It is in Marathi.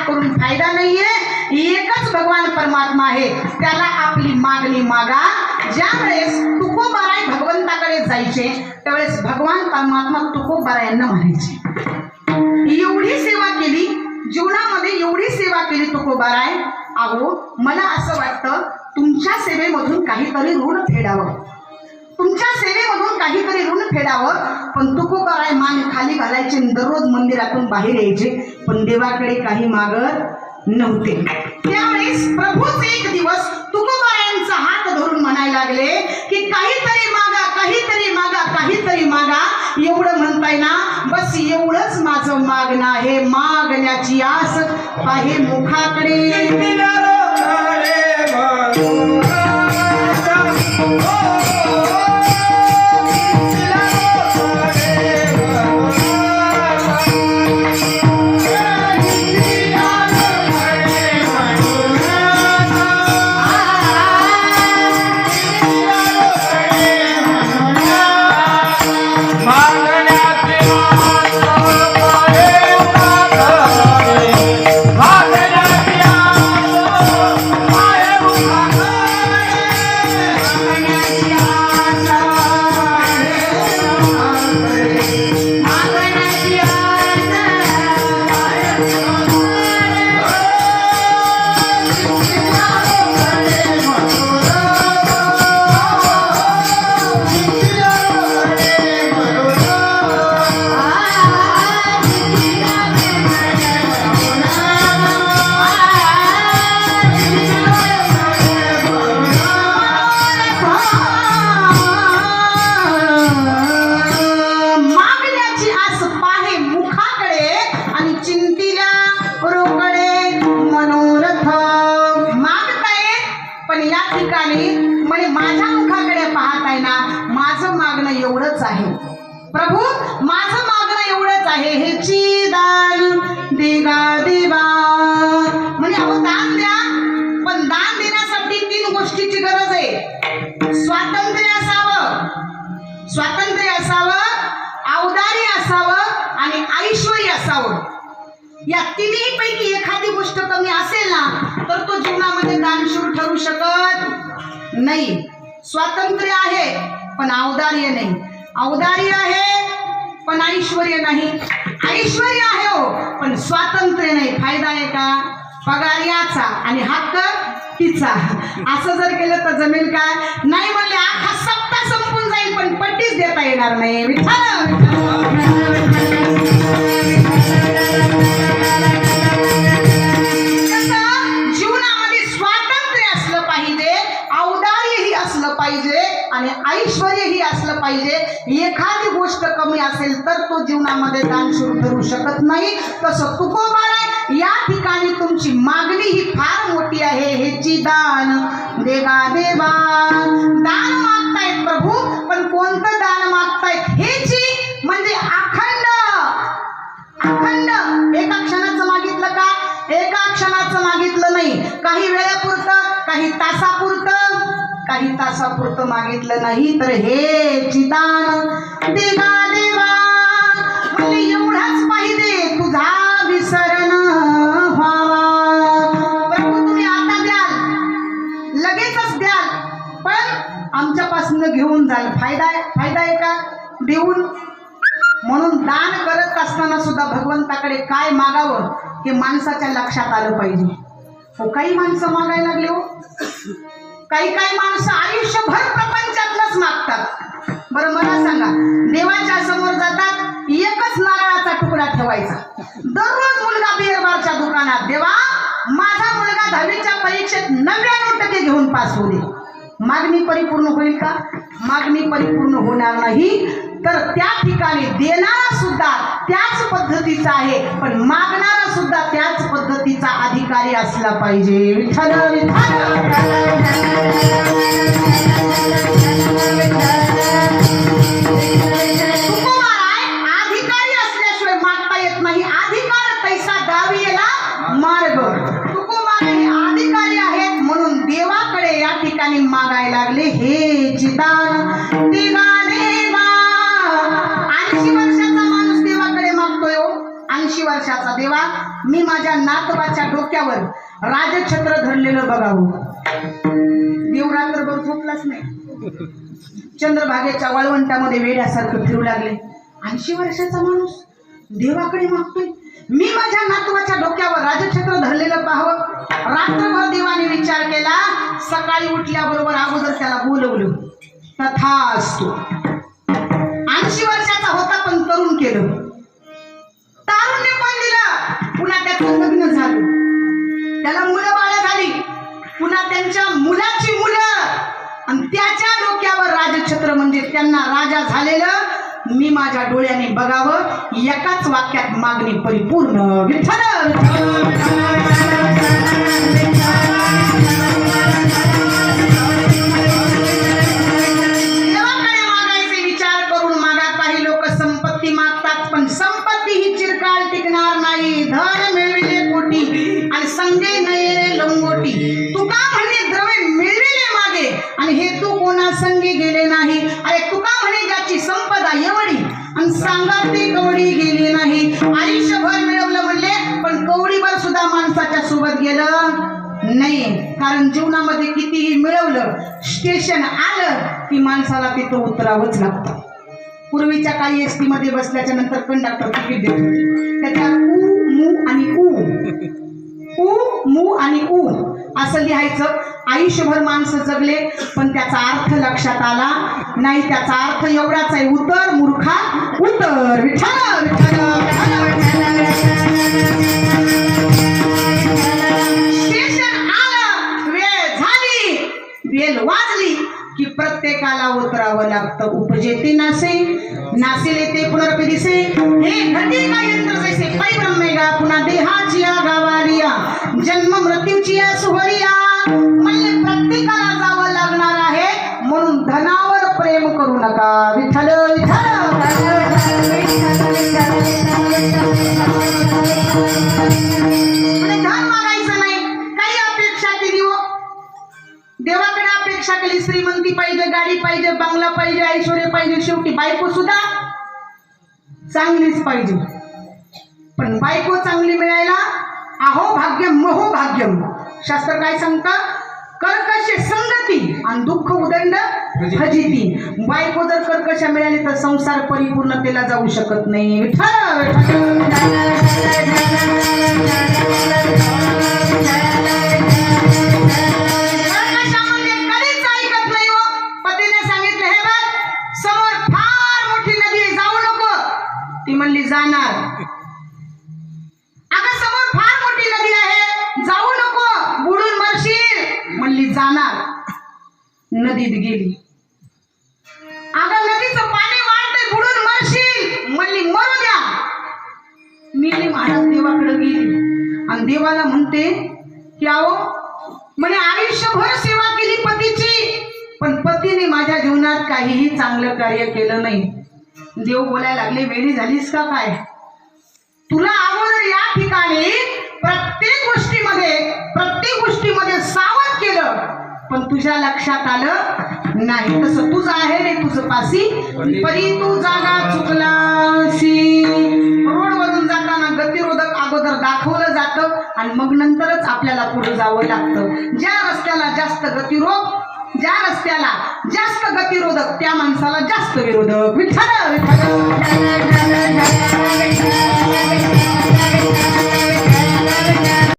करून फायदा नाहीये. एकच भगवान परमात्मा आहे, त्याला आपली मागणी मागा. ज्यावेळेस तुकोबाराय भगवंताकडे जायचे त्यावेळेस भगवान परमात्मा तुकोबारायांना म्हणायचे, एवढी सेवा केली जीवनामध्ये, एवढी सेवा केली तुकोबाराय, अहो मला असं वाटतं तुमच्या सेवेमधून काहीतरी ऋण फेडावं, तुमच्या सेवेमधून काहीतरी ऋण फेडावं. पण तुकोबाराय मान खाली घालायचे, दररोज मंदिरातून बाहेर यायचे, पण देवाकडे काही मागत नव्हते. त्यावेळेस प्रभूच एक दिवस तुकोबारायांचा हात धरून म्हणायला लागले की काहीतरी मागा, काहीतरी मागा, काहीतरी मागा. एवढं म्हणताय ना, बस एवढंच माझं मागणं आहे. मागण्याची आस आहे मुखाकडे. प्रभू माझं मागणं एवढंच आहे, हेची दान देगा देवा. म्हणजे अहो दान द्या, पण दान देण्यासाठी 3 गोष्टीची गरज आहे. स्वातंत्र्य असावं, स्वातंत्र्य असावं, औदार्य असावं आणि ऐश्वर्य असावं. या तिन्ही पैकी एखादी गोष्ट कमी असेल ना तर तो जीवनामध्ये दानशूर ठरू शकत नाही. स्वातंत्र्य आहे पण औदार्य नाही, औदार्य आहे पण ऐश्वर्य नाही, ऐश्वर्य आहे हो पण स्वातंत्र्य नाही. फायदा आहे का? पगार याचा आणि हक्क तिचा. असं जर केलं तर जमेल का? नाही म्हणले अख्खा सप्ताह संपून जाईल पण पट्टीच देता येणार नाही. जीवनामध्ये स्वातंत्र्य असलं पाहिजे, औदार्यही असलं पाहिजे आणि ऐश्वर्यही असलं पाहिजे. एखादी गोष्ट कमी असेल तर तो जीवनामध्ये दानशूर ठरू शकत नाही. तसं तुकोबाराय या ठिकाणी तुमची मागणी ही फार मोठी आहे, हेची दान देगा देवा. दान मागतायत प्रभू, पण कोणतं दान मागतायत? हेची म्हणजे अखंड, अखंड. एका क्षणाचं मागितलं का? एका क्षणाचं मागितलं नाही. काही वेळेपुरतं, काही तासापुरतं, काही तासापुरतं मागितलं नाही तर हे चिदान देगा देवा. म्हणजे एवढाच पाहिजे तुझा विसरण व्हावा. प्रभू तुम्ही आता द्याल, लगेचच द्याल, पण आमच्यापासून घेऊन जाल. फायदा आहे, फायदा आहे का देऊन? म्हणून दान करत असताना सुद्धा भगवंताकडे काय मागावं हे माणसाच्या लक्षात आलं पाहिजे. हो काही माणसं मागायला लागले हो, काही काही माणसं आयुष्यभर प्रपंचातलंच मागतात. बरं मला सांगा, देवाच्या समोर जातात, एकच नारळाचा तुकडा ठेवायचा. दररोज मुलगा बिअरबारच्या दुकानात, देवा माझा मुलगा 10वीच्या परीक्षेत 99% घेऊन पास होऊ दे. मागणी परिपूर्ण होईल का? मागणी परिपूर्ण होणार नाही. तर त्या ठिकाणी देणारा सुद्धा त्याच पद्धतीचा आहे, पण मागणारा सुद्धा त्याच पद्धतीचा अधिकारी असला पाहिजे. विठ्ठल तुकोबाराय अधिकारी असल्याशिवाय मागता येत नाही. अधिकार तैसा दावियेला मार्ग. तुकोबाराय हे अधिकारी आहेत म्हणून देवाकडे या ठिकाणी मागायला लागले, हे चिदान देगा देवा. 80 वर्षाचा माणूस देवाकडे मागतोय हो. 80 वर्षाचा देवा, मी माझ्या नातवाच्या डोक्यावर राजछत्र धरलेलं बघावं. देव रात्रभर झोपलाच नाही. चंद्रभागेच्या वाळवंटामध्ये वेड्यासारखं फिरू लागले. 80 वर्षाचा माणूस देवाकडे मागतोय, मी माझ्या नातवाच्या डोक्यावर राजछत्र धरलेलं पाहावं. रात्रभर देवाने विचार केला. सकाळी उठल्याबरोबर अगोदर त्याला बोलवलं. तथास्तु. 80 वर्षाचा होता पण तरुण केलं, तारुण्य पण दिलं. पुन्हा त्याचं लग्न झालं, त्याला मुलं बाळ झाली. पुन्हा त्यांच्या मुलाची मुलं, आणि त्याच्या डोक्यावर राजछत्र म्हणजे त्यांना राजा झालेलं मी माझ्या डोळ्याने बघावं. एकाच वाक्यात मागणी परिपूर्ण. विठ्ठल देवाकडे मागायचे विचार करून मागा. काही लोक संपत्ती मागतात, पण संपत्ती ही चिरकाल टिकणार नाही. धन मिळविले कोटी आणि संगे नये लंगोटी. तुका म्हणे द्रव्य मिळविले मागे आणि हे तू कोणा संगे गेले नाही. अरे तुका म्हणे ज्याची संपदा एवढी आणि सांगा ते कवडी गेली नाही. आयुष्यभर मिळवलं म्हणले, पण कवडीभर सुद्धा माणसाच्या सोबत गेलं नाही. कारण जीवनामध्ये कितीही मिळवलं, स्टेशन आलं की माणसाला तिथं उतरावंच लागतं. पूर्वीच्या काही एसटी मध्ये बसल्याच्या नंतर कंडक्टर तिकीट देत होते. त्याच्या उ मू आणि उ मू आणि उ असं लिहायचं. आयुष्यभर माणसं जगले, पण त्याचा अर्थ लक्षात आला नाही. त्याचा अर्थ एवढाच आहे, उतर मूर्खा उतर. विठ्ठल स्टेशन आलं, वेळ झाली, बेल वाजली की प्रत्येकाला उतरावं लागतं. उपजेते नासे, नासेले ते पुनर्पिदिसे. हे घटी का यंत्र जैसे पैब्रह्मेगा, पुन्हा देहाची गावारिया, जन्म मृत्यूची सुहरिया. म्हणजे प्रत्येकाला जावं लागणार आहे, म्हणून धनावर प्रेम करू नका. विठ्ठल धन मागायचं नाही, काही अपेक्षा केली हो. देवाकडे अपेक्षा केली, श्रीमंती पाहिजे, गाडी पाहिजे, बंगला पाहिजे, ऐश्वर्य पाहिजे, शेवटी बायको सुद्धा चांगलीच पाहिजे. पण बायको चांगली मिळायला अहो भाग्यम महो भाग्यम. शास्त्र काय सांगतं? कर्कश संगती आणि दुःख उदंड फजिती. बायको जर कर्कशा मिळाली तर संसार परिपूर्णतेला जाऊ शकत नाही. कर्कशामध्ये कधीच ऐकत नाही हो. पतीने सांगितलं, हे बघ समोर फार मोठी नदी आहे, जाऊ नको. ती म्हणली जाणार. अगं समोर फार मोठी नदी आहे, जाऊ नको, बुडून मरशील. म्हणली जाणार. नदीत गेली. अगं नदीचं पाणी वाढतंय, बुडून मरशील. म्हणली मरू द्या. मेली. महाराज देवाकडे गेली आणि देवाला म्हणते की अहो म्हणे आयुष्यभर सेवा केली पतीची, पण पतीने माझ्या जीवनात काहीही चांगलं कार्य केलं नाही. देव बोलायला लागले, वेळी झालीस का काय? तुला अगोदर या ठिकाणी प्रत्येक गोष्टीमध्ये सावध केलं, पण तुझ्या लक्षात आलं नाही. तसं तुझं आहे रे तुझं पासी, परी तू जागा चुकलासी. रोडवरून जाताना गतिरोधक अगोदर दाखवलं जातं आणि मग नंतरच आपल्याला पुढे जावं लागतं. ज्या रस्त्याला जास्त गतिरोधक त्या माणसाला जास्त विरोधक. विठ्ठल